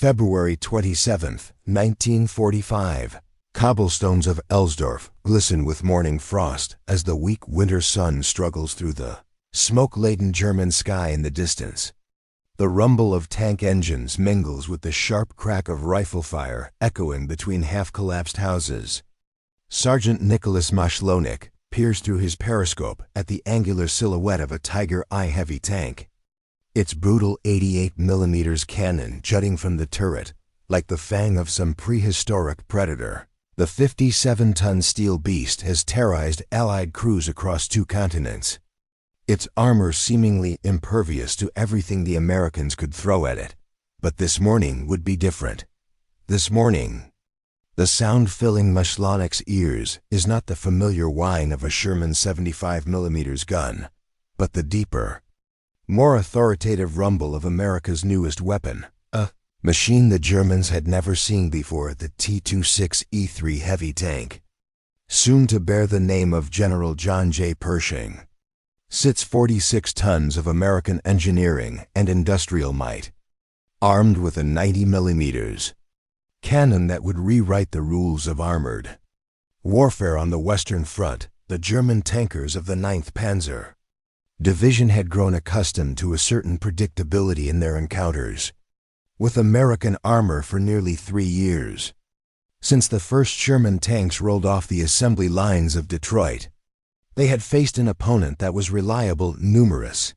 February 27, 1945. Cobblestones of Elsdorf glisten with morning frost as the weak winter sun struggles through the smoke-laden German sky in the distance. The rumble of tank engines mingles with the sharp crack of rifle fire echoing between half-collapsed houses. Sergeant Nicholas Mashlonik peers through his periscope at the angular silhouette of a Tiger I heavy tank. Its brutal 88mm cannon jutting from the turret, like the fang of some prehistoric predator. The 57-ton steel beast has terrorized Allied crews across 2 continents. Its armor seemingly impervious to everything the Americans could throw at it. But this morning would be different. This morning, the sound filling Mashlonik's ears is not the familiar whine of a Sherman 75mm gun, but the deeper, more authoritative rumble of America's newest weapon, a machine the Germans had never seen before, the T-26E3 heavy tank. Soon to bear the name of General John J. Pershing, sits 46 tons of American engineering and industrial might, armed with a 90mm cannon that would rewrite the rules of armored warfare on the Western Front. The German tankers of the 9th Panzer Division had grown accustomed to a certain predictability in their encounters with American armor for nearly 3 years. Since the first Sherman tanks rolled off the assembly lines of Detroit, they had faced an opponent that was reliable, numerous,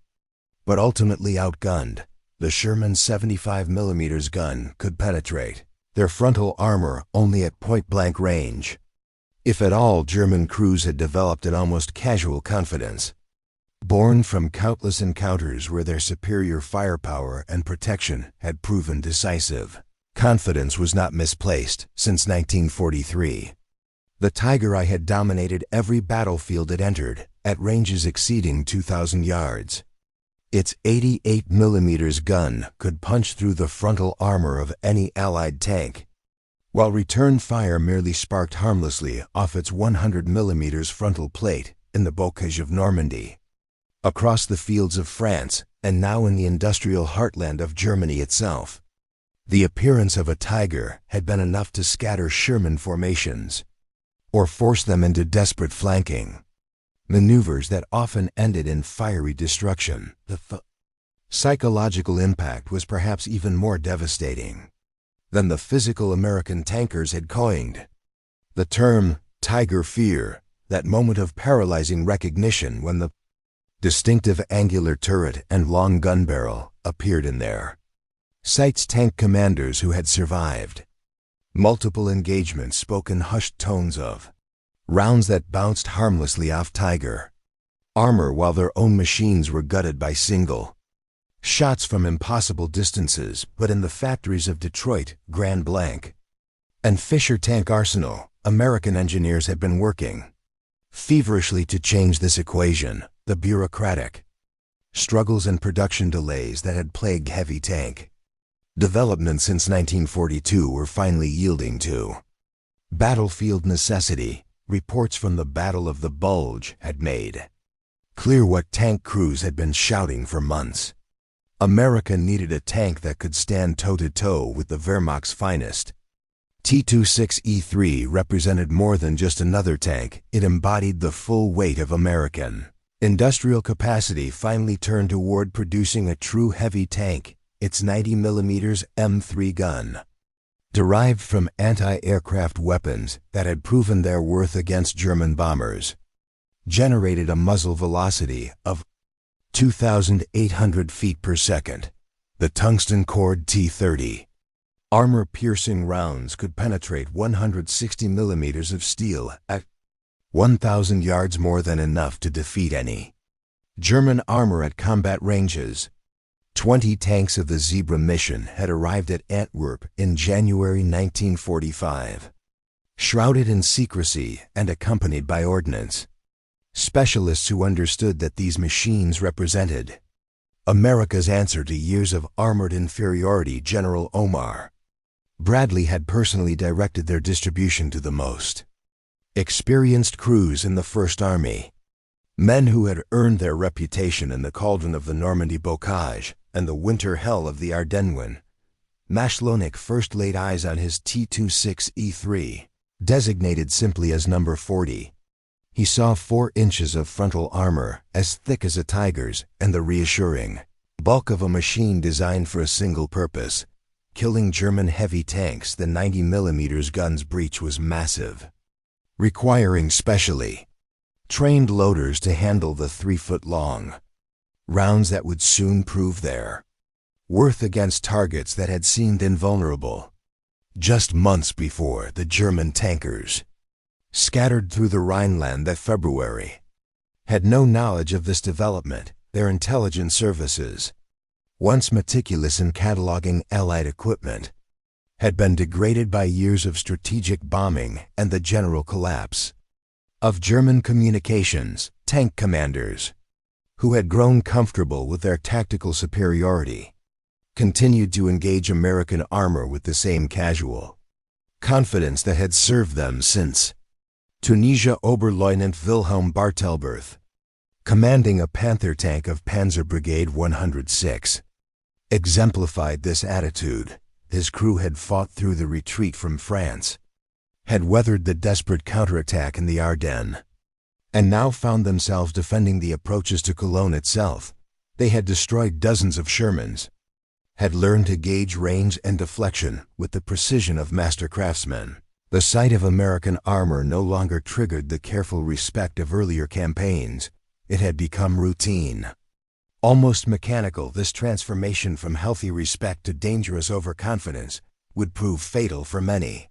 but ultimately outgunned. The Sherman 75mm gun could penetrate their frontal armor only at point-blank range. If at all, German crews had developed an almost casual confidence, born from countless encounters where their superior firepower and protection had proven decisive. Confidence was not misplaced since 1943. The Tiger I had dominated every battlefield it entered, at ranges exceeding 2,000 yards. Its 88mm gun could punch through the frontal armor of any Allied tank, while return fire merely sparked harmlessly off its 100mm frontal plate in the bocage of Normandy, across the fields of France, and now in the industrial heartland of Germany itself. The appearance of a Tiger had been enough to scatter Sherman formations, or force them into desperate flanking maneuvers that often ended in fiery destruction. The psychological impact was perhaps even more devastating than the physical American tankers had coined. The term Tiger fear, that moment of paralyzing recognition when the distinctive angular turret and long gun barrel appeared in their sights. Tank commanders who had survived multiple engagements spoke in hushed tones of rounds that bounced harmlessly off Tiger armor while their own machines were gutted by single shots from impossible distances. But in the factories of Detroit, Grand Blanc, and Fisher Tank Arsenal, American engineers had been working feverishly to change this equation. The bureaucratic struggles and production delays that had plagued heavy tank development since 1942 were finally yielding to battlefield necessity. Reports from the Battle of the Bulge had made clear what tank crews had been shouting for months. America needed a tank that could stand toe-to-toe with the Wehrmacht's finest. T-26E3 represented more than just another tank. It embodied the full weight of American industrial capacity. Finally turned toward producing a true heavy tank. Its 90mm M3 gun, derived from anti-aircraft weapons that had proven their worth against German bombers, generated a muzzle velocity of 2,800 feet per second. The tungsten-cored T-30 armor-piercing rounds could penetrate 160mm of steel at 1,000 yards, more than enough to defeat any German armor at combat ranges. 20 tanks of the Zebra mission had arrived at Antwerp in January 1945, shrouded in secrecy and accompanied by ordnance specialists who understood that these machines represented America's answer to years of armored inferiority. General Omar Bradley had personally directed their distribution to the most experienced crews in the First Army, men who had earned their reputation in the cauldron of the Normandy bocage and the winter hell of the Ardennes. Mashlonik first laid eyes on his T-26E3, designated simply as number 40. He saw 4 inches of frontal armor, as thick as a tiger's, and the reassuring bulk of a machine designed for a single purpose: killing German heavy tanks. The 90mm gun's breech was massive, requiring specially trained loaders to handle the 3-foot-long rounds that would soon prove their worth against targets that had seemed invulnerable just months before. The German tankers, scattered through the Rhineland that February, had no knowledge of this development. Their intelligence services, once meticulous in cataloging Allied equipment, had been degraded by years of strategic bombing and the general collapse of German communications. Tank commanders, who had grown comfortable with their tactical superiority, continued to engage American armor with the same casual confidence that had served them since Tunisia. Oberleutnant Wilhelm Bartelberth, commanding a Panther tank of Panzer Brigade 106, exemplified this attitude. His crew had fought through the retreat from France, had weathered the desperate counterattack in the Ardennes, and now found themselves defending the approaches to Cologne itself. They had destroyed dozens of Shermans, had learned to gauge range and deflection with the precision of master craftsmen. The sight of American armor no longer triggered the careful respect of earlier campaigns. It had become routine, almost mechanical. This transformation from healthy respect to dangerous overconfidence would prove fatal for many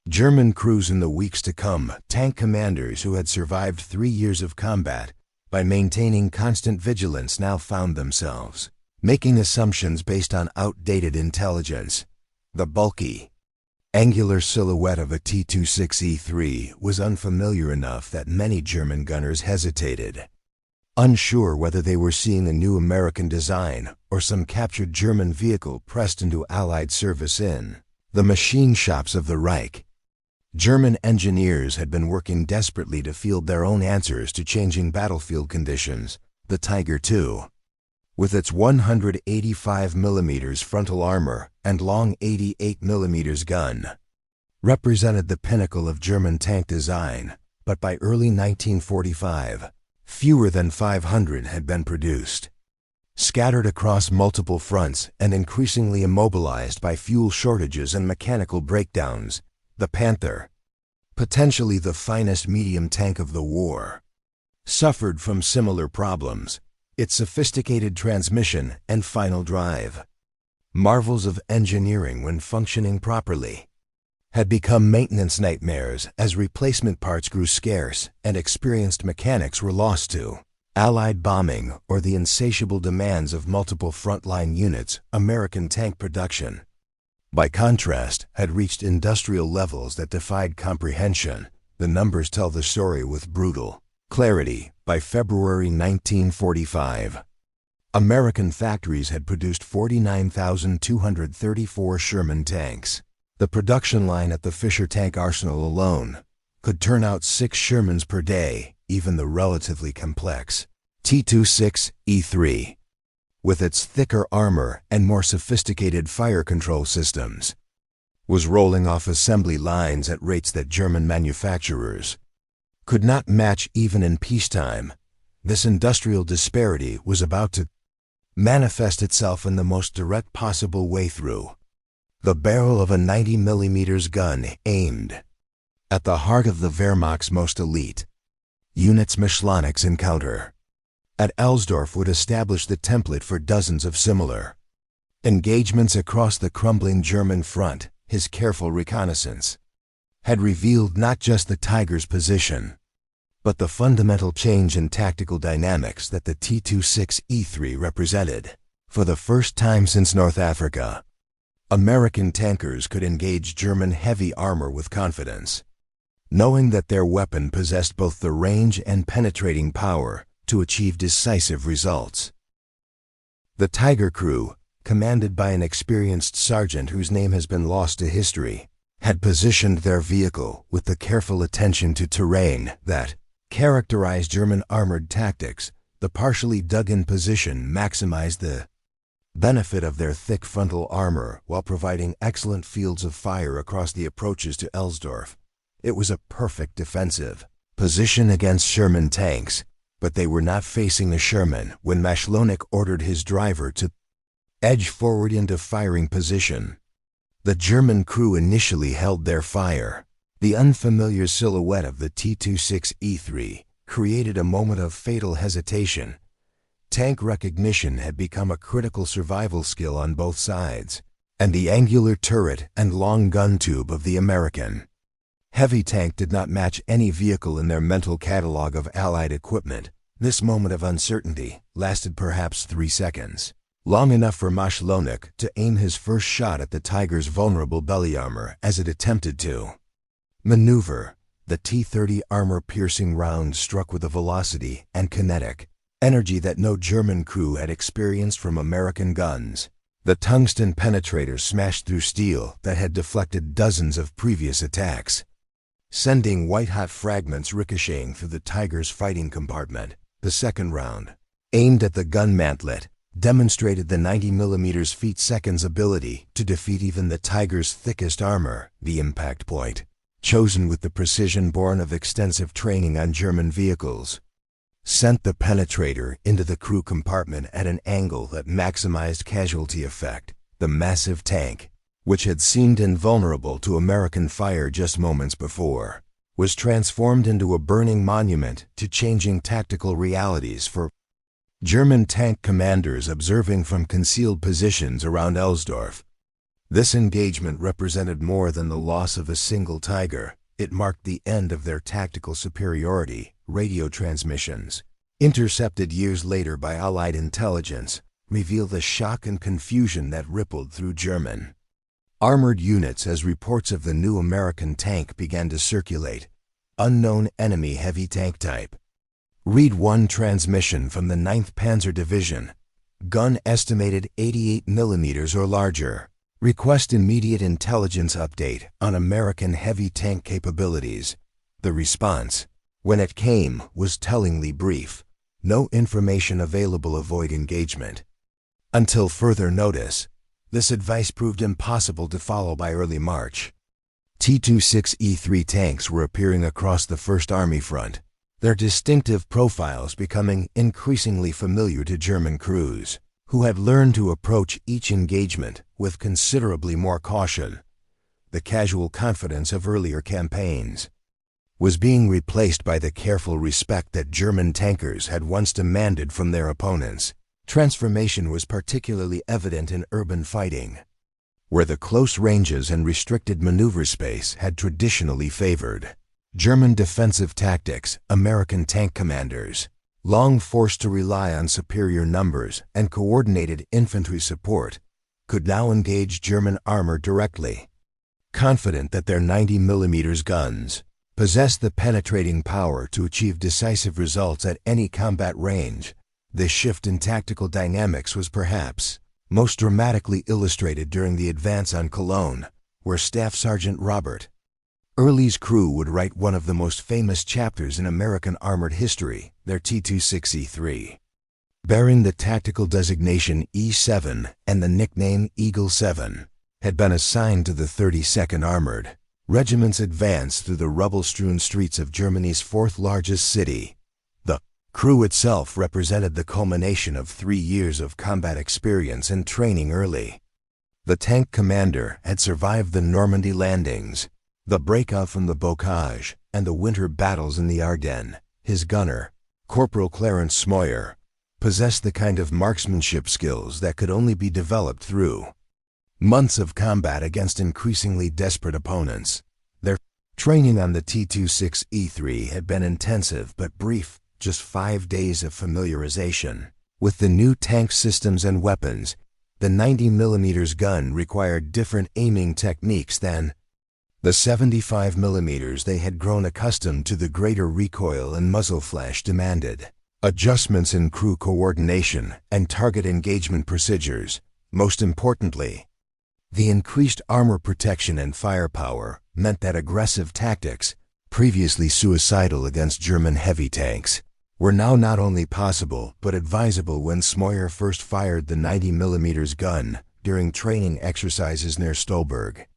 German crews in the weeks to come. Tank commanders who had survived 3 years of combat by maintaining constant vigilance now found themselves making assumptions based on outdated intelligence. The bulky, angular silhouette of a T-26E3 was unfamiliar enough that many German gunners hesitated, unsure whether they were seeing a new American design or some captured German vehicle pressed into Allied service. In the machine shops of the Reich, German engineers had been working desperately to field their own answers to changing battlefield conditions. The Tiger II, with its 185mm frontal armor and long 88mm gun, represented the pinnacle of German tank design. But by early 1945, fewer than 500 had been produced. Scattered across multiple fronts and increasingly immobilized by fuel shortages and mechanical breakdowns, the Panther, potentially the finest medium tank of the war, suffered from similar problems. Its sophisticated transmission and final drive, marvels of engineering when functioning properly, had become maintenance nightmares as replacement parts grew scarce and experienced mechanics were lost to Allied bombing or the insatiable demands of multiple frontline units. American tank production, by contrast, had reached industrial levels that defied comprehension. The numbers tell the story with brutal clarity. By February 1945, American factories had produced 49,234 Sherman tanks. The production line at the Fisher Tank Arsenal alone could turn out 6 Shermans per day. Even the relatively complex T-26E3, with its thicker armor and more sophisticated fire control systems, was rolling off assembly lines at rates that German manufacturers could not match even in peacetime. This industrial disparity was about to manifest itself in the most direct possible way through the barrel of a 90mm gun aimed at the heart of the Wehrmacht's most elite units. Mashlonik's encounter at Elsdorf would establish the template for dozens of similar engagements across the crumbling German front. His careful reconnaissance had revealed not just the Tiger's position, but the fundamental change in tactical dynamics that the T-26E3 represented. For the first time since North Africa, American tankers could engage German heavy armor with confidence, knowing that their weapon possessed both the range and penetrating power to achieve decisive results. The Tiger crew, commanded by an experienced sergeant whose name has been lost to history, had positioned their vehicle with the careful attention to terrain that characterized German armored tactics. The partially dug-in position maximized the benefit of their thick frontal armor while providing excellent fields of fire across the approaches to Elsdorf. It was a perfect defensive position against Sherman tanks, but they were not facing the Sherman when Mashlonik ordered his driver to edge forward into firing position. The German crew initially held their fire. The unfamiliar silhouette of the T-26E3 created a moment of fatal hesitation. Tank recognition had become a critical survival skill on both sides, and the angular turret and long gun tube of the American heavy tank did not match any vehicle in their mental catalog of Allied equipment. This moment of uncertainty lasted perhaps 3 seconds, long enough for Mashlonik to aim his first shot at the Tiger's vulnerable belly armor as it attempted to maneuver. The T-30 armor-piercing round struck with a velocity and kinetic energy that no German crew had experienced from American guns. The tungsten penetrator smashed through steel that had deflected dozens of previous attacks, sending white-hot fragments ricocheting through the Tiger's fighting compartment. The second round, aimed at the gun mantlet, demonstrated the 90mm feet-seconds ability to defeat even the Tiger's thickest armor. The impact point, chosen with the precision born of extensive training on German vehicles, sent the penetrator into the crew compartment at an angle that maximized casualty effect. The massive tank, which had seemed invulnerable to American fire just moments before, was transformed into a burning monument to changing tactical realities for German tank commanders observing from concealed positions around Elsdorf. This engagement represented more than the loss of a single Tiger. It marked the end of their tactical superiority. Radio transmissions, intercepted years later by Allied intelligence, reveal the shock and confusion that rippled through German armored units as reports of the new American tank began to circulate. Unknown enemy heavy tank type. Read 1 transmission from the 9th Panzer Division. Gun estimated 88mm or larger. Request immediate intelligence update on American heavy tank capabilities. The response, when it came, was tellingly brief. No information available. Avoid engagement until further notice. This advice proved impossible to follow by early March. T-26E3 tanks were appearing across the First Army front, their distinctive profiles becoming increasingly familiar to German crews, who had learned to approach each engagement with considerably more caution. The casual confidence of earlier campaigns was being replaced by the careful respect that German tankers had once demanded from their opponents. Transformation was particularly evident in urban fighting, where the close ranges and restricted maneuver space had traditionally favored German defensive tactics. American tank commanders, long forced to rely on superior numbers and coordinated infantry support, could now engage German armor directly, confident that their 90mm guns possessed the penetrating power to achieve decisive results at any combat range. This shift in tactical dynamics was perhaps most dramatically illustrated during the advance on Cologne, where Staff Sergeant Robert Early's crew would write one of the most famous chapters in American armored history. Their T-26E3, bearing the tactical designation E7 and the nickname Eagle 7, had been assigned to the 32nd Armored Regiment's advance through the rubble-strewn streets of Germany's 4th largest city. The crew itself represented the culmination of 3 years of combat experience and training early. The tank commander had survived the Normandy landings, the breakout from the Bocage, and the winter battles in the Ardennes. His gunner, Corporal Clarence Smoyer, possessed the kind of marksmanship skills that could only be developed through months of combat against increasingly desperate opponents. Their training on the T-26E3 had been intensive but brief, just 5 days of familiarization with the new tank systems and weapons. The 90mm gun required different aiming techniques than the 75mm they had grown accustomed to. The greater recoil and muzzle flash demanded adjustments in crew coordination and target engagement procedures. Most importantly, the increased armor protection and firepower meant that aggressive tactics, previously suicidal against German heavy tanks, were now not only possible but advisable when Smoyer first fired the 90mm gun during training exercises near Stolberg.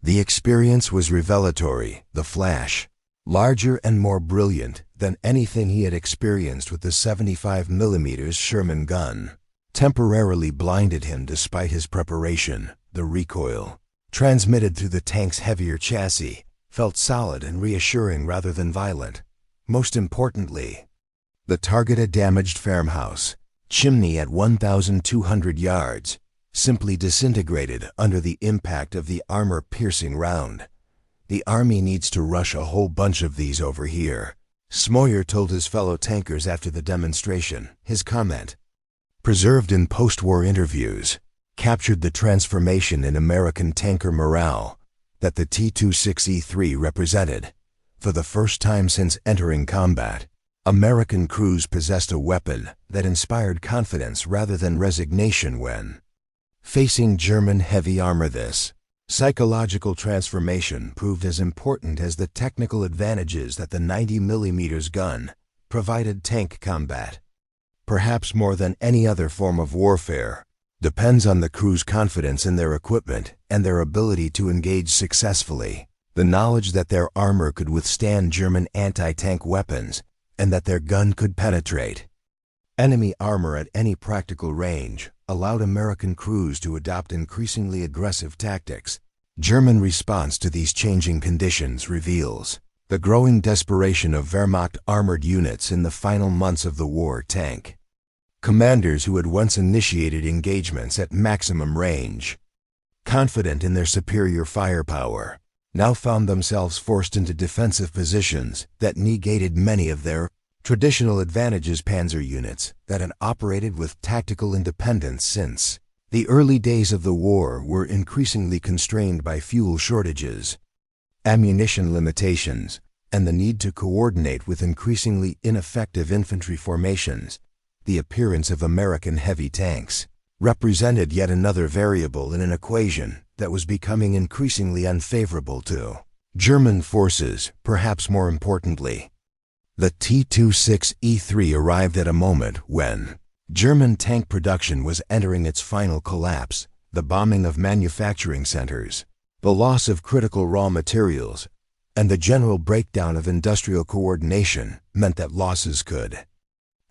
The experience was revelatory. The flash, larger and more brilliant than anything he had experienced with the 75mm Sherman gun, temporarily blinded him despite his preparation. The recoil, transmitted through the tank's heavier chassis, felt solid and reassuring rather than violent. Most importantly, the targeted damaged farmhouse chimney at 1,200 yards simply disintegrated under the impact of the armor-piercing round. "The Army needs to rush a whole bunch of these over here," Smoyer told his fellow tankers after the demonstration. His comment, preserved in post-war interviews, captured the transformation in American tanker morale that the T-26E3 represented. For the first time since entering combat, American crews possessed a weapon that inspired confidence rather than resignation when facing German heavy armor. This psychological transformation proved as important as the technical advantages that the 90mm gun provided. Tank combat, perhaps more than any other form of warfare, depends on the crew's confidence in their equipment and their ability to engage successfully. The knowledge that their armor could withstand German anti-tank weapons and that their gun could penetrate enemy armor at any practical range allowed American crews to adopt increasingly aggressive tactics. German response to these changing conditions reveals the growing desperation of Wehrmacht armored units in the final months of the war. Tank commanders who had once initiated engagements at maximum range, confident in their superior firepower, now found themselves forced into defensive positions that negated many of their traditional advantages. Panzer units that had operated with tactical independence since the early days of the war were increasingly constrained by fuel shortages, ammunition limitations, and the need to coordinate with increasingly ineffective infantry formations. The appearance of American heavy tanks represented yet another variable in an equation that was becoming increasingly unfavorable to German forces. Perhaps more importantly, the T-26E3 arrived at a moment when German tank production was entering its final collapse. The bombing of manufacturing centers, the loss of critical raw materials, and the general breakdown of industrial coordination meant that losses could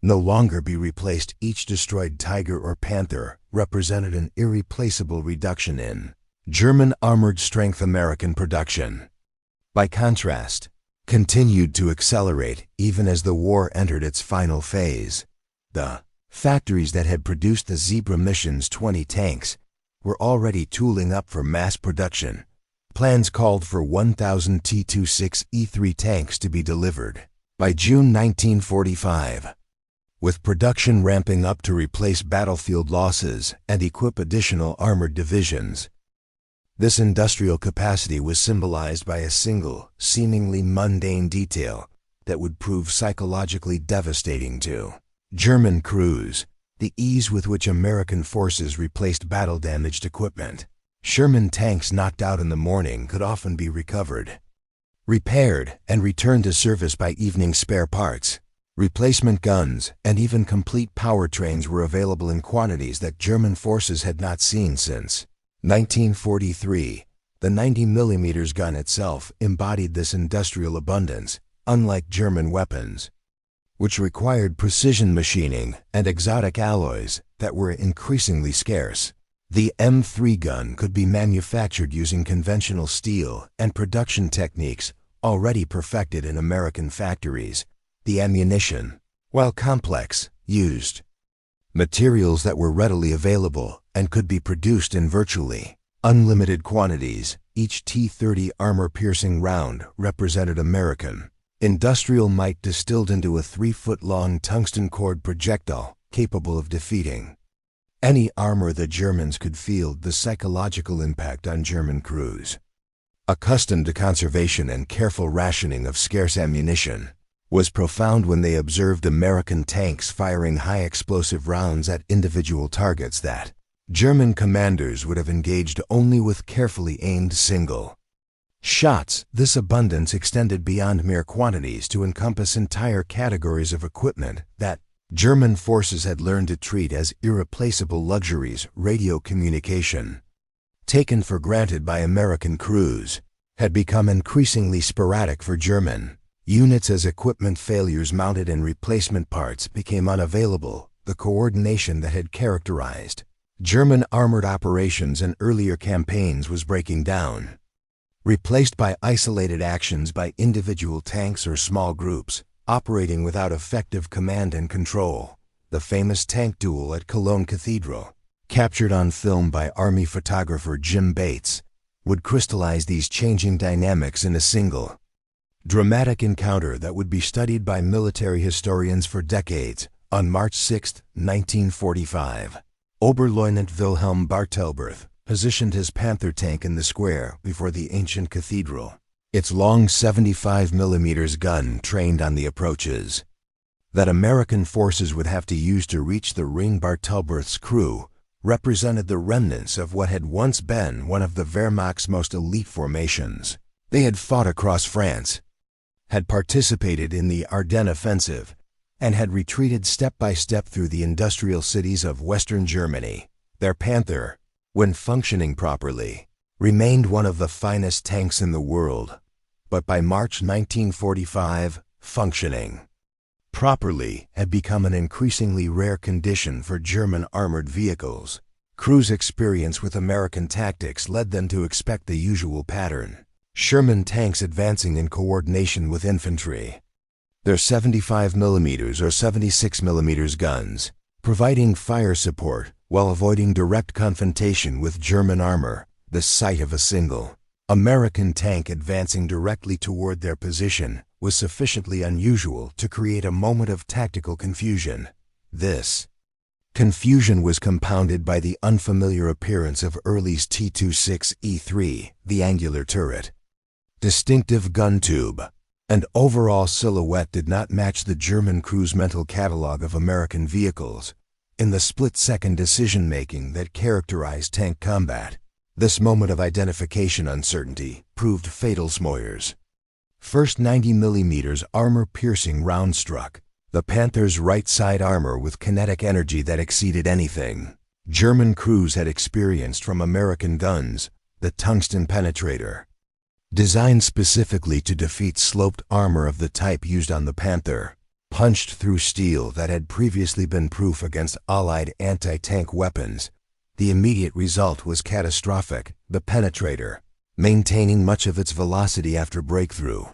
no longer be replaced. Each destroyed Tiger or Panther represented an irreplaceable reduction in German armored strength. American production, by contrast, continued to accelerate even as the war entered its final phase. The factories that had produced the Zebra Missions 20 tanks were already tooling up for mass production. Plans called for 1,000 T-26E3 tanks to be delivered by June 1945. With production ramping up to replace battlefield losses and equip additional armored divisions. This industrial capacity was symbolized by a single, seemingly mundane detail that would prove psychologically devastating to German crews: the ease with which American forces replaced battle-damaged equipment. Sherman tanks knocked out in the morning could often be recovered, repaired, and returned to service by evening. Spare parts, replacement guns, and even complete powertrains were available in quantities that German forces had not seen since 1943. The 90mm gun itself embodied this industrial abundance, unlike German weapons, which required precision machining and exotic alloys that were increasingly scarce. The M3 gun could be manufactured using conventional steel and production techniques already perfected in American factories. The ammunition, while complex, used materials that were readily available and could be produced in virtually unlimited quantities. Each T-30 armor-piercing round represented American industrial might distilled into a 3-foot-long tungsten cord projectile capable of defeating any armor. The Germans could feel the psychological impact on German crews, accustomed to conservation and careful rationing of scarce ammunition, was profound when they observed American tanks firing high explosive rounds at individual targets that German commanders would have engaged only with carefully aimed single Shots. This abundance extended beyond mere quantities to encompass entire categories of equipment that German forces had learned to treat as irreplaceable luxuries. Radio communication, taken for granted by American crews, had become increasingly sporadic for German units as equipment failures mounted and replacement parts became unavailable. The coordination that had characterized German armored operations in earlier campaigns was breaking down, replaced by isolated actions by individual tanks or small groups, operating without effective command and control. The famous tank duel at Cologne Cathedral, captured on film by Army photographer Jim Bates, would crystallize these changing dynamics in a single, dramatic encounter that would be studied by military historians for decades. On March 6, 1945, Oberleutnant Wilhelm Bartelberth positioned his Panther tank in the square before the ancient cathedral, its long 75mm gun trained on the approaches that American forces would have to use to reach the ring. Bartelberth's crew represented the remnants of what had once been one of the Wehrmacht's most elite formations. They had fought across France, had participated in the Ardennes offensive, and had retreated step by step through the industrial cities of Western Germany. Their Panther, when functioning properly, remained one of the finest tanks in the world. But by March 1945, functioning properly had become an increasingly rare condition for German armored vehicles. Crews' experience with American tactics led them to expect the usual pattern: Sherman tanks advancing in coordination with infantry, their 75mm or 76mm guns providing fire support while avoiding direct confrontation with German armor. The sight of a single American tank advancing directly toward their position was sufficiently unusual to create a moment of tactical confusion. This confusion was compounded by the unfamiliar appearance of Early's T-26E3, the angular turret, distinctive gun tube, and overall silhouette did not match the German crew's mental catalog of American vehicles in the split-second decision-making that characterized tank combat. This moment of identification uncertainty proved fatal. Smoyer's first 90mm armor-piercing round struck the Panther's right side armor with kinetic energy that exceeded anything German crews had experienced from American guns. The tungsten penetrator, designed specifically to defeat sloped armor of the type used on the Panther, punched through steel that had previously been proof against Allied anti-tank weapons. The immediate result was catastrophic. The penetrator, maintaining much of its velocity after breakthrough,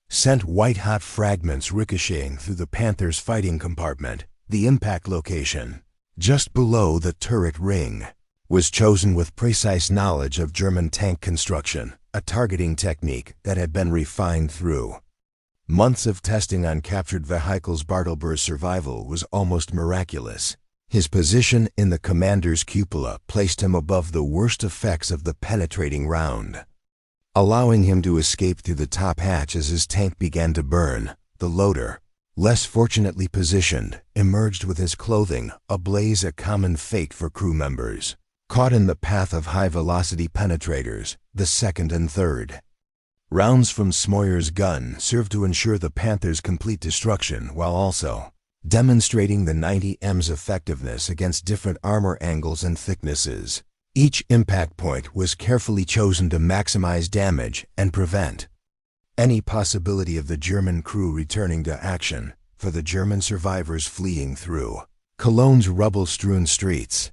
sent white-hot fragments ricocheting through the Panther's fighting compartment. The impact location, just below the turret ring, was chosen with precise knowledge of German tank construction, a targeting technique that had been refined through months of testing on captured vehicles. Bartelberth's survival was almost miraculous. His position in the commander's cupola placed him above the worst effects of the penetrating round, allowing him to escape through the top hatch as his tank began to burn. The loader, less fortunately positioned, emerged with his clothing ablaze, a common fate for crew members caught in the path of high-velocity penetrators. The second and third rounds from Smoyer's gun served to ensure the Panther's complete destruction while also demonstrating the 90M's effectiveness against different armor angles and thicknesses. Each impact point was carefully chosen to maximize damage and prevent any possibility of the German crew returning to action. For the German survivors fleeing through Cologne's rubble-strewn streets,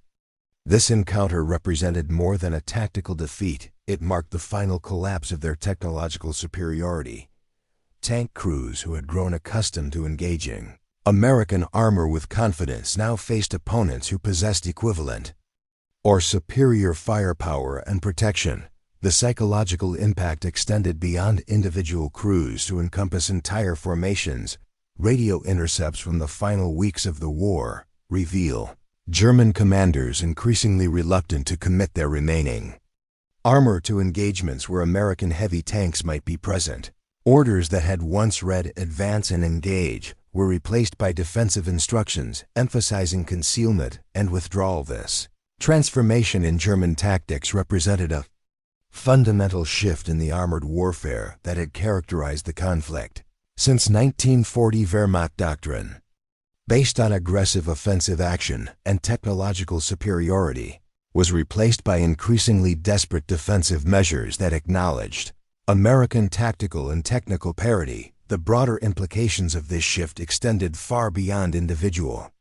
this encounter represented more than a tactical defeat. It marked the final collapse of their technological superiority. Tank crews who had grown accustomed to engaging American armor with confidence now faced opponents who possessed equivalent or superior firepower and protection. The psychological impact extended beyond individual crews to encompass entire formations. Radio intercepts from the final weeks of the war reveal German commanders increasingly reluctant to commit their remaining armor to engagements where American heavy tanks might be present. Orders that had once read "advance and engage" were replaced by defensive instructions emphasizing concealment and withdrawal. This transformation in German tactics represented a fundamental shift in the armored warfare that had characterized the conflict since 1940. Wehrmacht doctrine, based on aggressive offensive action and technological superiority, was replaced by increasingly desperate defensive measures that acknowledged American tactical and technical parity. The broader implications of this shift extended far beyond individual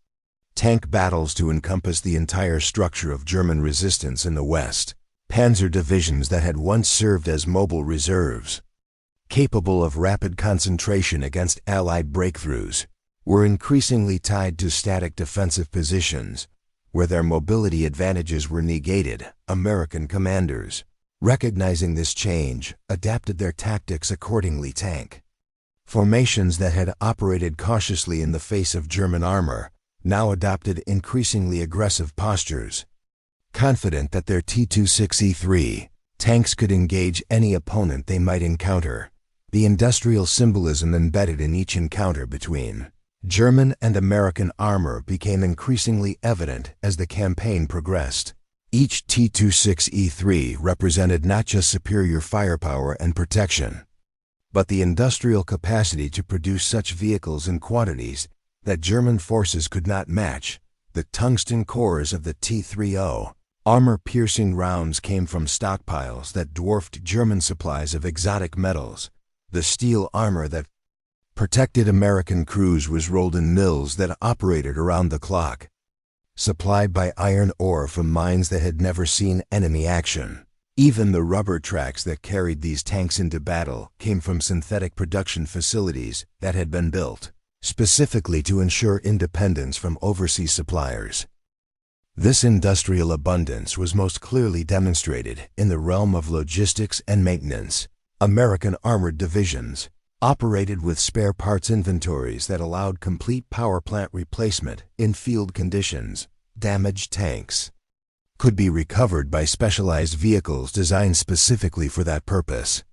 tank battles to encompass the entire structure of German resistance in the West. Panzer divisions that had once served as mobile reserves, capable of rapid concentration against Allied breakthroughs, were increasingly tied to static defensive positions, where their mobility advantages were negated. American commanders, recognizing this change, adapted their tactics accordingly. Tank formations that had operated cautiously in the face of German armor now adopted increasingly aggressive postures, confident that their T-26E3 tanks could engage any opponent they might encounter. The industrial symbolism embedded in each encounter between German and American armor became increasingly evident as the campaign progressed. Each T-26E3 represented not just superior firepower and protection, but the industrial capacity to produce such vehicles in quantities that German forces could not match. The tungsten cores of the T-30 armor-piercing rounds came from stockpiles that dwarfed German supplies of exotic metals. The steel armor that protected American crews was rolled in mills that operated around the clock, supplied by iron ore from mines that had never seen enemy action. Even the rubber tracks that carried these tanks into battle came from synthetic production facilities that had been built specifically to ensure independence from overseas suppliers. This industrial abundance was most clearly demonstrated in the realm of logistics and maintenance. American armored divisions operated with spare parts inventories that allowed complete power plant replacement in field conditions. Damaged tanks could be recovered by specialized vehicles designed specifically for that purpose,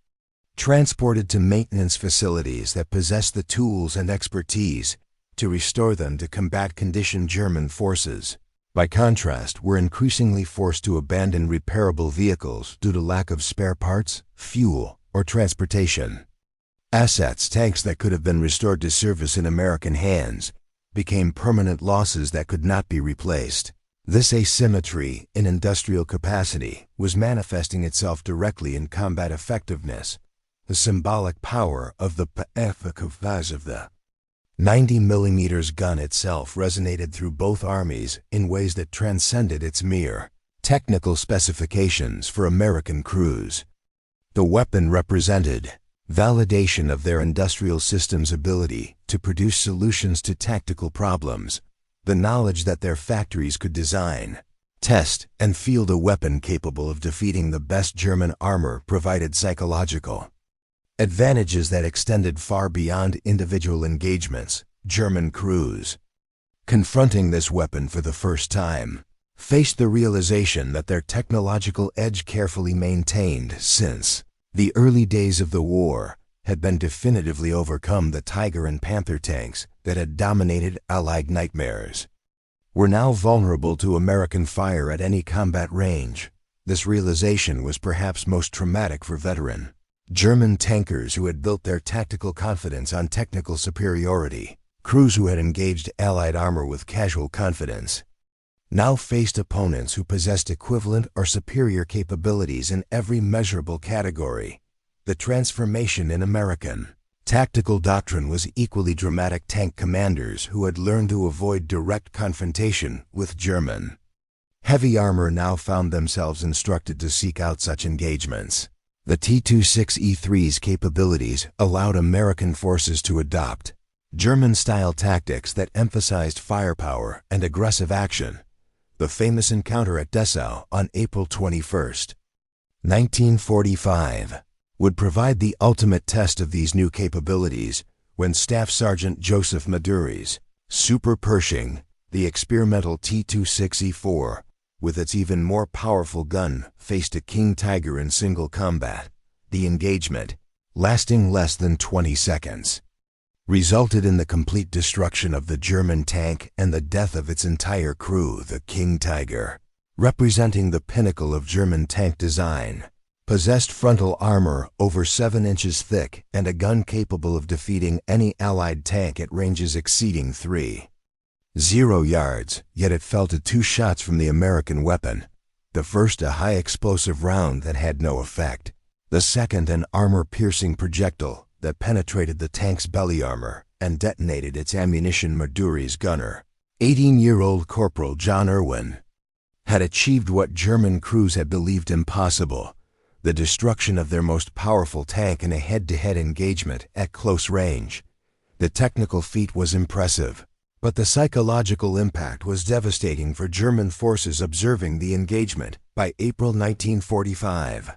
transported to maintenance facilities that possessed the tools and expertise to restore them to combat-conditioned German forces. By contrast, were increasingly forced to abandon repairable vehicles due to lack of spare parts, fuel, or transportation. Assets, tanks that could have been restored to service in American hands, became permanent losses that could not be replaced. This asymmetry in industrial capacity was manifesting itself directly in combat effectiveness. The symbolic power of the efficacy of the 90mm gun itself resonated through both armies in ways that transcended its mere technical specifications for American crews. The weapon represented validation of their industrial system's ability to produce solutions to tactical problems, the knowledge that their factories could design, test, and field a weapon capable of defeating the best German armor provided psychological advantages that extended far beyond individual engagements. German crews, confronting this weapon for the first time, faced the realization that their technological edge, carefully maintained since the early days of the war, had been definitively overcome. The Tiger and Panther tanks that had dominated Allied nightmares were now vulnerable to American fire at any combat range. This realization was perhaps most traumatic for veteran German tankers who had built their tactical confidence on technical superiority. Crews who had engaged Allied armor with casual confidence now faced opponents who possessed equivalent or superior capabilities in every measurable category. The transformation in American tactical doctrine was equally dramatic. Tank commanders who had learned to avoid direct confrontation with German heavy armor now found themselves instructed to seek out such engagements. The T-26E3's capabilities allowed American forces to adopt German-style tactics that emphasized firepower and aggressive action. The famous encounter at Dessau on April 21, 1945, would provide the ultimate test of these new capabilities when Staff Sergeant Joseph Maduri's Super Pershing, the experimental T-26E4, with its even more powerful gun, faced a King Tiger in single combat. The engagement, lasting less than 20 seconds, resulted in the complete destruction of the German tank and the death of its entire crew. The King Tiger, representing the pinnacle of German tank design, possessed frontal armor over 7 inches thick and a gun capable of defeating any Allied tank at ranges exceeding 3.0 yards, yet it fell to 2 shots from the American weapon. The first a high-explosive round that had no effect. The second an armor-piercing projectile that penetrated the tank's belly armor and detonated its ammunition. Maduri's gunner, 18-year-old Corporal John Irwin, had achieved what German crews had believed impossible: the destruction of their most powerful tank in a head-to-head engagement at close range. The technical feat was impressive, but the psychological impact was devastating for German forces observing the engagement. By April 1945,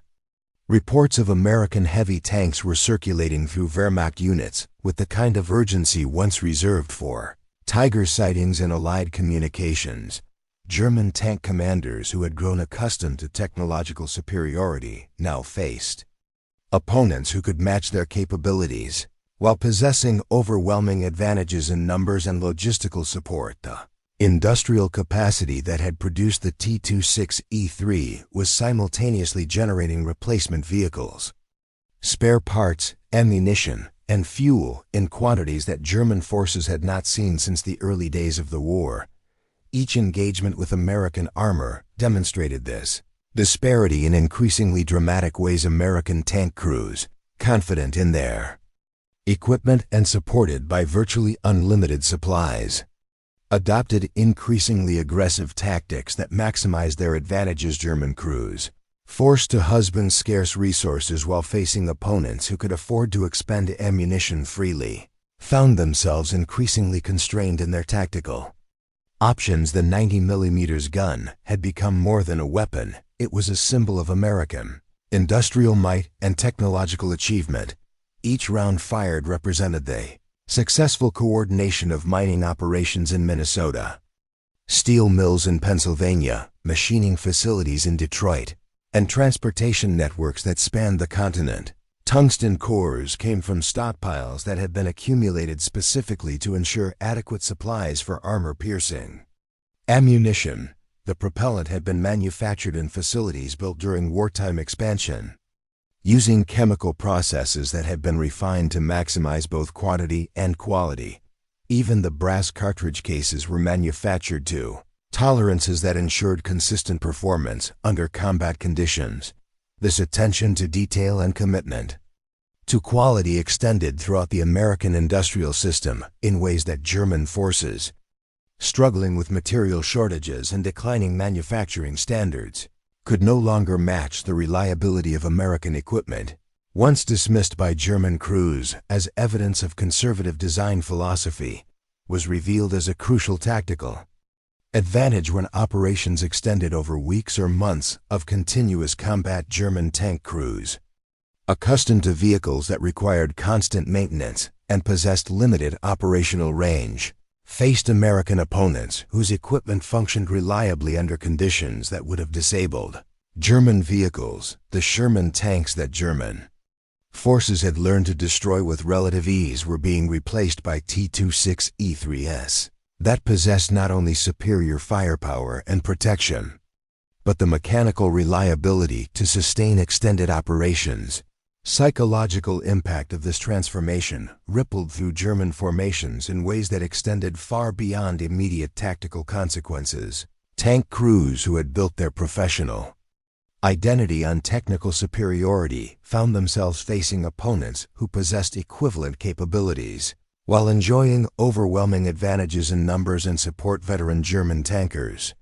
reports of American heavy tanks were circulating through Wehrmacht units with the kind of urgency once reserved for Tiger sightings in Allied communications. German tank commanders who had grown accustomed to technological superiority now faced opponents who could match their capabilities while possessing overwhelming advantages in numbers and logistical support. The industrial capacity that had produced the T-26E3 was simultaneously generating replacement vehicles, spare parts, ammunition, and fuel in quantities that German forces had not seen since the early days of the war. Each engagement with American armor demonstrated this disparity in increasingly dramatic ways. American tank crews, confident in their equipment and supported by virtually unlimited supplies, adopted increasingly aggressive tactics that maximized their advantages. German crews, forced to husband scarce resources while facing opponents who could afford to expend ammunition freely, found themselves increasingly constrained in their tactical options. The 90mm gun had become more than a weapon. It was a symbol of American industrial might and technological achievement. Each round fired represented the successful coordination of mining operations in Minnesota, steel mills in Pennsylvania, machining facilities in Detroit, and transportation networks that spanned the continent. Tungsten cores came from stockpiles that had been accumulated specifically to ensure adequate supplies for armor-piercing ammunition. The propellant had been manufactured in facilities built during wartime expansion, using chemical processes that had been refined to maximize both quantity and quality. Even the brass cartridge cases were manufactured to tolerances that ensured consistent performance under combat conditions. This attention to detail and commitment to quality extended throughout the American industrial system in ways that German forces, struggling with material shortages and declining manufacturing standards, could no longer match. The reliability of American equipment, once dismissed by German crews as evidence of conservative design philosophy, was revealed as a crucial tactical advantage when operations extended over weeks or months of continuous combat. German tank crews, accustomed to vehicles that required constant maintenance and possessed limited operational range, faced American opponents whose equipment functioned reliably under conditions that would have disabled German vehicles. The Sherman tanks that German forces had learned to destroy with relative ease were being replaced by T-26E3s that possessed not only superior firepower and protection, but the mechanical reliability to sustain extended operations. Psychological impact of this transformation rippled through German formations in ways that extended far beyond immediate tactical consequences. Tank crews who had built their professional identity on technical superiority found themselves facing opponents who possessed equivalent capabilities, while enjoying overwhelming advantages in numbers and support. Veteran German tankers,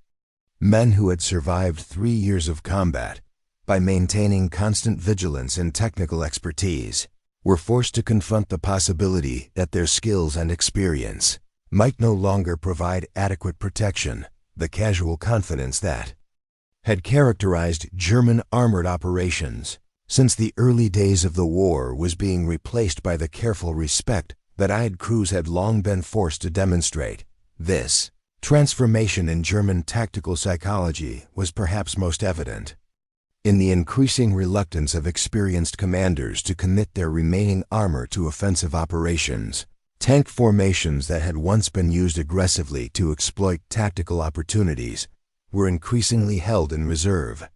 men who had survived 3 years of combat by maintaining constant vigilance and technical expertise, were forced to confront the possibility that their skills and experience might no longer provide adequate protection. The casual confidence that had characterized German armored operations since the early days of the war was being replaced by the careful respect that Allied crews had long been forced to demonstrate. This transformation in German tactical psychology was perhaps most evident in the increasing reluctance of experienced commanders to commit their remaining armor to offensive operations. Tank formations that had once been used aggressively to exploit tactical opportunities were increasingly held in reserve,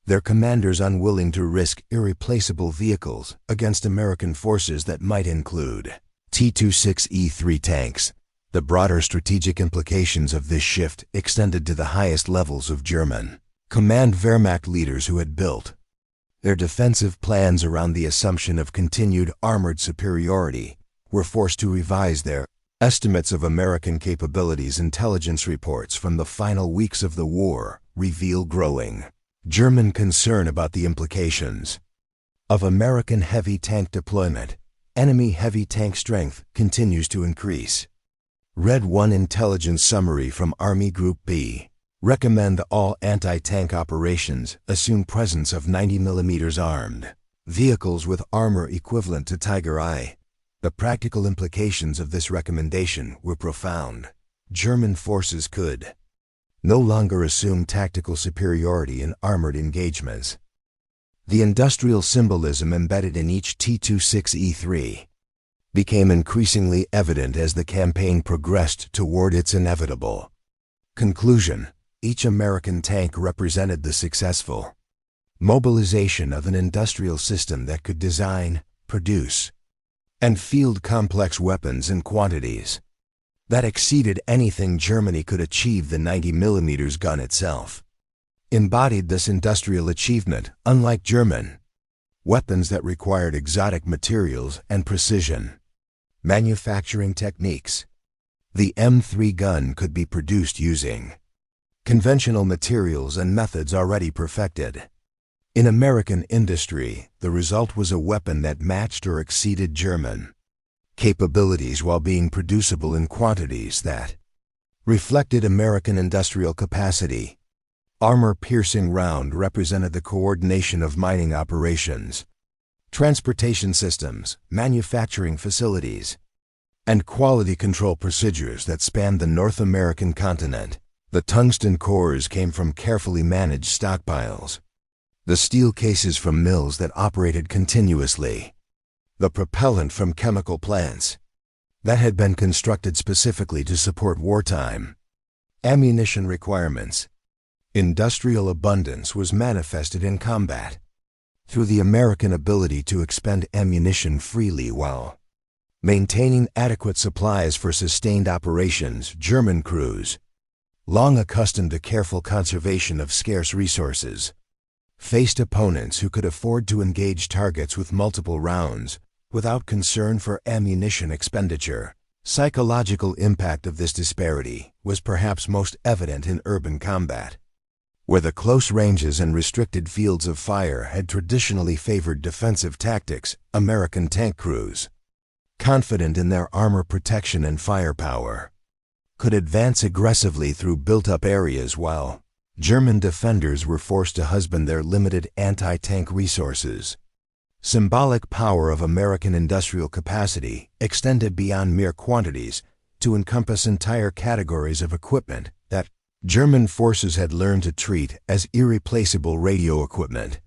their commanders unwilling to risk irreplaceable vehicles against American forces that might include T-26E3 tanks. The broader strategic implications of this shift extended to the highest levels of German command. Wehrmacht leaders who had built their defensive plans around the assumption of continued armored superiority were forced to revise their estimates of American capabilities. Intelligence reports from the final weeks of the war reveal growing German concern about the implications of American heavy tank deployment. Enemy heavy tank strength continues to increase. Red 1 intelligence summary from Army Group B. Recommend all anti-tank operations assume presence of 90mm armed vehicles with armor equivalent to Tiger I. The practical implications of this recommendation were profound. German forces could no longer assume tactical superiority in armored engagements. The industrial symbolism embedded in each T-26E3 became increasingly evident as the campaign progressed toward its inevitable conclusion. Each American tank represented the successful mobilization of an industrial system that could design, produce, and field complex weapons in quantities that exceeded anything Germany could achieve. The 90mm gun itself embodied this industrial achievement. Unlike German weapons that required exotic materials and precision manufacturing techniques, the M3 gun could be produced using conventional materials and methods already perfected in American industry. The result was a weapon that matched or exceeded German capabilities while being producible in quantities that reflected American industrial capacity. Armor-piercing round represented the coordination of mining operations, transportation systems, manufacturing facilities, and quality control procedures that spanned the North American continent. The tungsten cores came from carefully managed stockpiles, the steel cases from mills that operated continuously, the propellant from chemical plants that had been constructed specifically to support wartime ammunition requirements. Industrial abundance was manifested in combat through the American ability to expend ammunition freely while maintaining adequate supplies for sustained operations. German crews, long accustomed to careful conservation of scarce resources, faced opponents who could afford to engage targets with multiple rounds without concern for ammunition expenditure. Psychological impact of this disparity was perhaps most evident in urban combat, where the close ranges and restricted fields of fire had traditionally favored defensive tactics. American tank crews, confident in their armor protection and firepower, could advance aggressively through built-up areas while German defenders were forced to husband their limited anti-tank resources. Symbolic power of American industrial capacity extended beyond mere quantities to encompass entire categories of equipment that German forces had learned to treat as irreplaceable: radio equipment,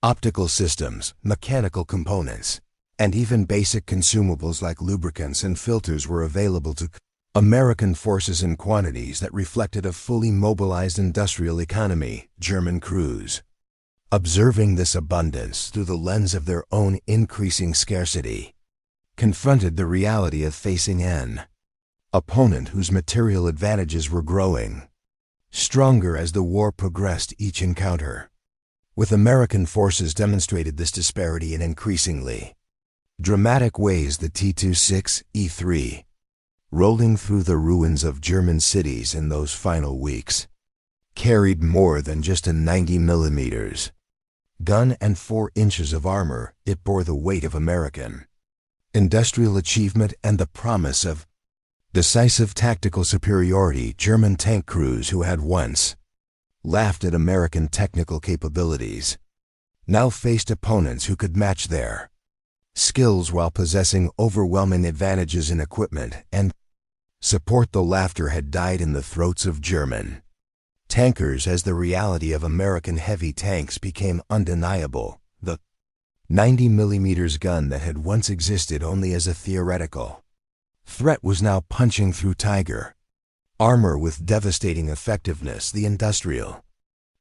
optical systems, mechanical components, and even basic consumables like lubricants and filters were available to American forces in quantities that reflected a fully mobilized industrial economy. German crews, observing this abundance through the lens of their own increasing scarcity, confronted the reality of facing an opponent whose material advantages were growing stronger as the war progressed. Each encounter with American forces demonstrated this disparity in increasingly dramatic ways. The T-26E3, rolling through the ruins of German cities in those final weeks, carried more than just a 90mm gun and 4 inches of armor. It bore the weight of American industrial achievement and the promise of decisive tactical superiority. German tank crews who had once laughed at American technical capabilities now faced opponents who could match their skills while possessing overwhelming advantages in equipment and support. The laughter had died in the throats of German tankers as the reality of American heavy tanks became undeniable. The 90mm gun that had once existed only as a theoretical threat was now punching through Tiger armor with devastating effectiveness. The industrial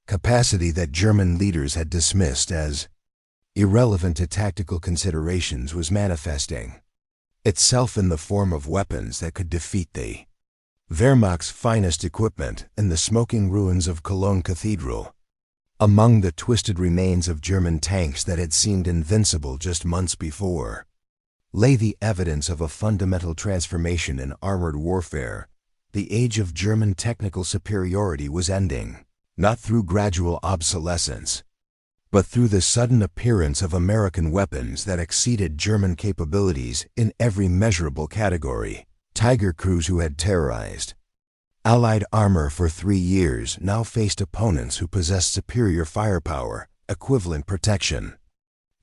Capacity that German leaders had dismissed as irrelevant to tactical considerations was manifesting itself in the form of weapons that could defeat the Wehrmacht's finest equipment in the smoking ruins of Cologne Cathedral. Among the twisted remains of German tanks that had seemed invincible just months before lay the evidence of a fundamental transformation in armored warfare. The age of German technical superiority was ending, not through gradual obsolescence, but through the sudden appearance of American weapons that exceeded German capabilities in every measurable category. Tiger crews who had terrorized Allied armor for 3 years now faced opponents who possessed superior firepower, equivalent protection,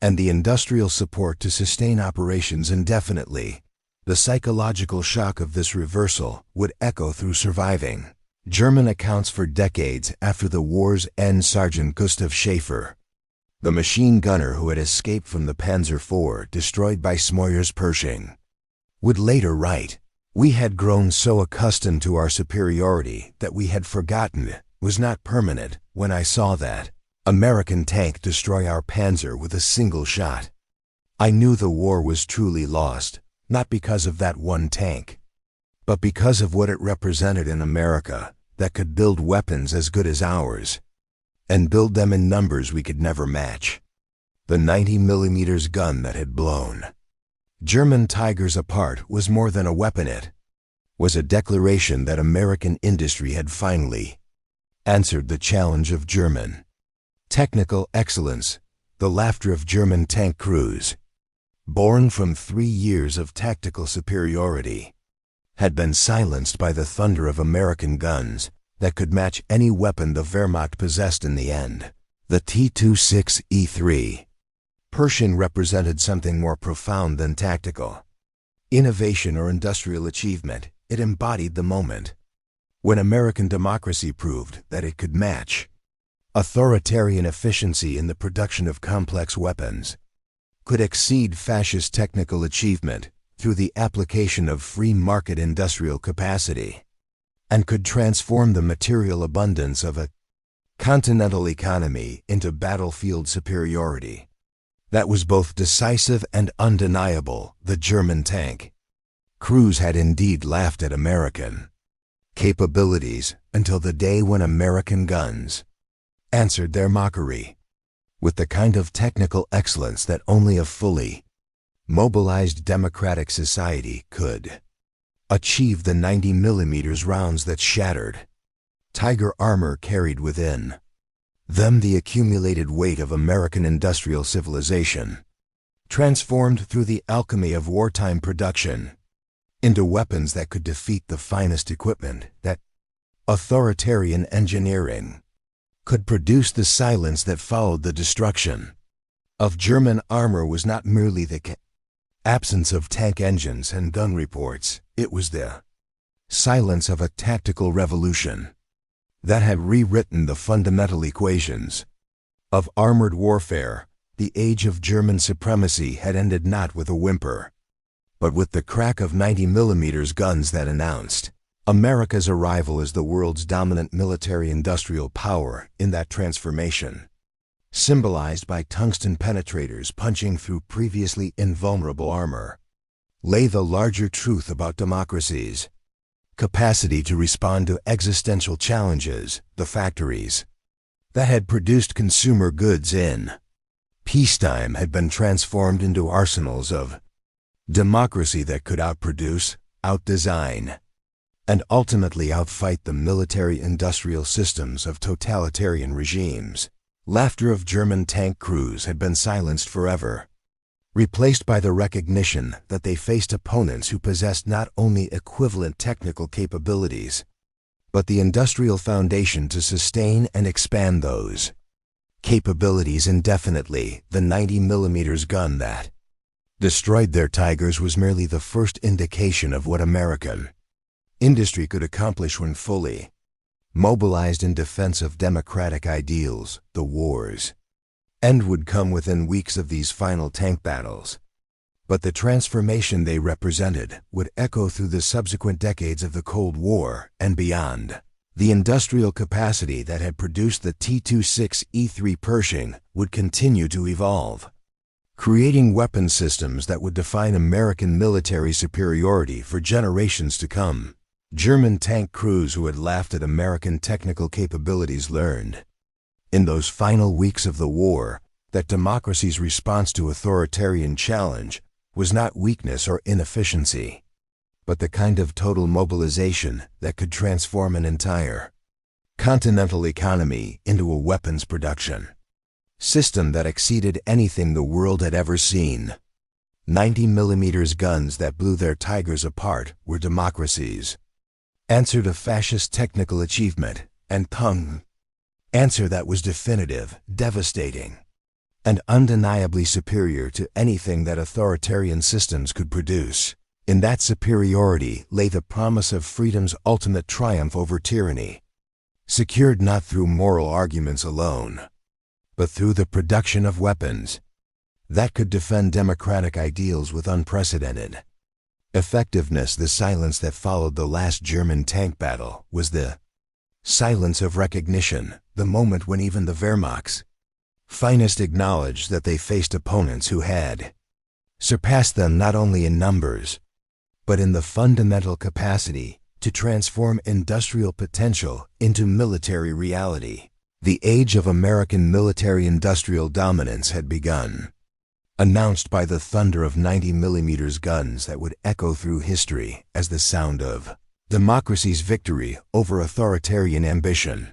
and the industrial support to sustain operations indefinitely. The psychological shock of this reversal would echo through surviving German accounts for decades after the war's end. Sergeant Gustav Schaefer, the machine gunner who had escaped from the Panzer IV destroyed by M26 Pershing, would later write, "We had grown so accustomed to our superiority that we had forgotten it was not permanent. When I saw that American tank destroy our Panzer with a single shot, I knew the war was truly lost, not because of that one tank, but because of what it represented in America that could build weapons as good as ours, and build them in numbers we could never match." The 90mm gun that had blown German Tigers apart was more than a weapon. It was a declaration that American industry had finally answered the challenge of German technical excellence. The laughter of German tank crews, born from 3 years of tactical superiority, had been silenced by the thunder of American guns that could match any weapon the Wehrmacht possessed in the end. The T-26E3 Pershing represented something more profound than tactical innovation or industrial achievement. It embodied the moment when American democracy proved that it could match authoritarian efficiency in the production of complex weapons, could exceed fascist technical achievement through the application of free market industrial capacity, and could transform the material abundance of a continental economy into battlefield superiority that was both decisive and undeniable. The German tank crews had indeed laughed at American capabilities until the day when American guns answered their mockery with the kind of technical excellence that only a fully mobilized democratic society could achieve. The 90mm rounds that shattered Tiger armor carried within them the accumulated weight of American industrial civilization, transformed through the alchemy of wartime production into weapons that could defeat the finest equipment that authoritarian engineering could produce. The silence that followed the destruction of German armor was not merely the absence of tank engines and gun reports, it was the silence of a tactical revolution that had rewritten the fundamental equations of armored warfare. The age of German supremacy had ended not with a whimper, but with the crack of 90mm guns that announced America's arrival as the world's dominant military-industrial power. In that transformation, symbolized by tungsten penetrators punching through previously invulnerable armor, lay the larger truth about democracy's capacity to respond to existential challenges. The factories that had produced consumer goods in peacetime had been transformed into arsenals of democracy that could outproduce, outdesign, and ultimately outfight the military-industrial systems of totalitarian regimes. Laughter of German tank crews had been silenced forever, replaced by the recognition that they faced opponents who possessed not only equivalent technical capabilities, but the industrial foundation to sustain and expand those capabilities indefinitely. The 90mm gun that destroyed their Tigers was merely the first indication of what American industry could accomplish when fully mobilized in defense of democratic ideals. The war's end would come within weeks of these final tank battles, but the transformation they represented would echo through the subsequent decades of the Cold War and beyond. The industrial capacity that had produced the T-26E3 Pershing would continue to evolve, creating weapon systems that would define American military superiority for generations to come. German tank crews who had laughed at American technical capabilities learned, in those final weeks of the war, that democracy's response to authoritarian challenge was not weakness or inefficiency, but the kind of total mobilization that could transform an entire continental economy into a weapons production system that exceeded anything the world had ever seen. 90mm guns that blew their tigers apart were democracies. Answer to fascist technical achievement, and answer that was definitive, devastating, and undeniably superior to anything that authoritarian systems could produce. In that superiority lay the promise of freedom's ultimate triumph over tyranny, secured not through moral arguments alone, but through the production of weapons that could defend democratic ideals with unprecedented effectiveness. The silence that followed the last German tank battle was the silence of recognition, the moment when even the Wehrmacht's finest acknowledged that they faced opponents who had surpassed them not only in numbers, but in the fundamental capacity to transform industrial potential into military reality. The age of American military-industrial dominance had begun, announced by the thunder of 90mm guns that would echo through history as the sound of democracy's victory over authoritarian ambition.